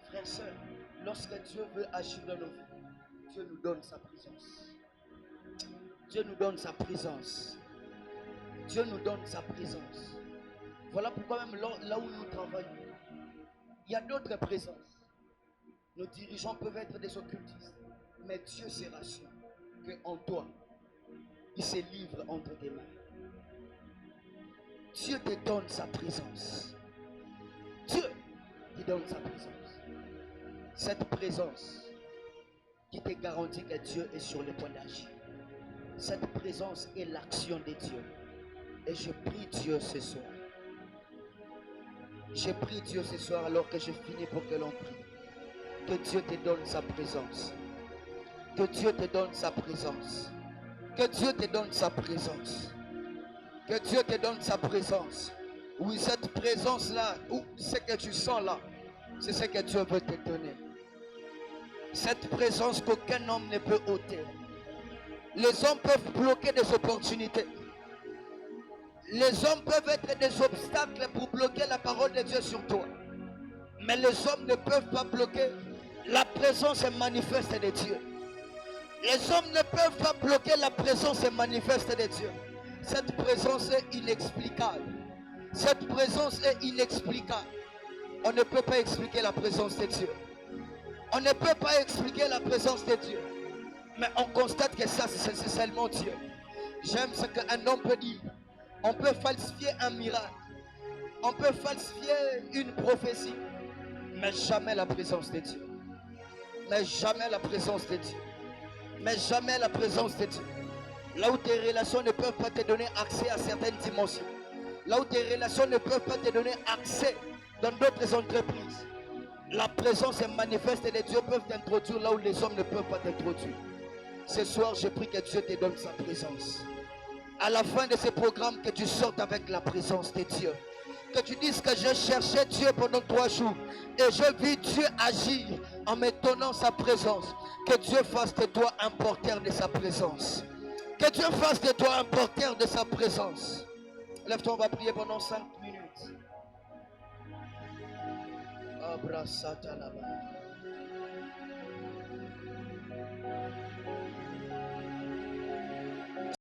Frères, sœurs, lorsque Dieu veut agir dans nos vies, Dieu nous donne sa présence. Dieu nous donne sa présence. Dieu nous donne sa présence. Voilà pourquoi même là où nous travaillons, il y a d'autres présences. Nos dirigeants peuvent être des occultistes, mais Dieu se rassure qu'en toi, il se livre entre tes mains. Dieu te donne sa présence. Dieu te donne sa présence. Cette présence qui te garantit que Dieu est sur le point d'agir. Cette présence est l'action de Dieu. Et je prie Dieu ce soir. Je prie Dieu ce soir alors que je finis pour que l'on prie. Que Dieu te donne sa présence. Que Dieu te donne sa présence. Que Dieu te donne sa présence. Que Dieu te donne sa présence. Oui, cette présence-là, ou ce que tu sens là, c'est ce que Dieu veut te donner. Cette présence qu'aucun homme ne peut ôter. Les hommes peuvent bloquer des opportunités. Les hommes peuvent être des obstacles pour bloquer la parole de Dieu sur toi. Mais les hommes ne peuvent pas bloquer la présence manifeste de Dieu. Les hommes ne peuvent pas bloquer la présence manifeste de Dieu. Cette présence est inexplicable. Cette présence est inexplicable. On ne peut pas expliquer la présence de Dieu. On ne peut pas expliquer la présence de Dieu. Mais on constate que ça, c'est seulement Dieu. J'aime ce qu'un homme peut dire. On peut falsifier un miracle. On peut falsifier une prophétie. Mais jamais la présence de Dieu. Mais jamais la présence de Dieu. Mais jamais la présence de Dieu. Là où tes relations ne peuvent pas te donner accès à certaines dimensions. Là où tes relations ne peuvent pas te donner accès dans d'autres entreprises. La présence manifeste de Dieu peut t'introduire là où les hommes ne peuvent pas t'introduire. Ce soir, je prie que Dieu te donne sa présence. À la fin de ce programme, que tu sortes avec la présence de Dieu. Que tu dises que je cherchais Dieu pendant 3 jours. Et je vis Dieu agir en me donnant sa présence. Que Dieu fasse de toi un porteur de sa présence. Que Dieu fasse de toi un porteur de sa présence. Lève-toi, on va prier pendant 5 minutes. Abrasata là-bas.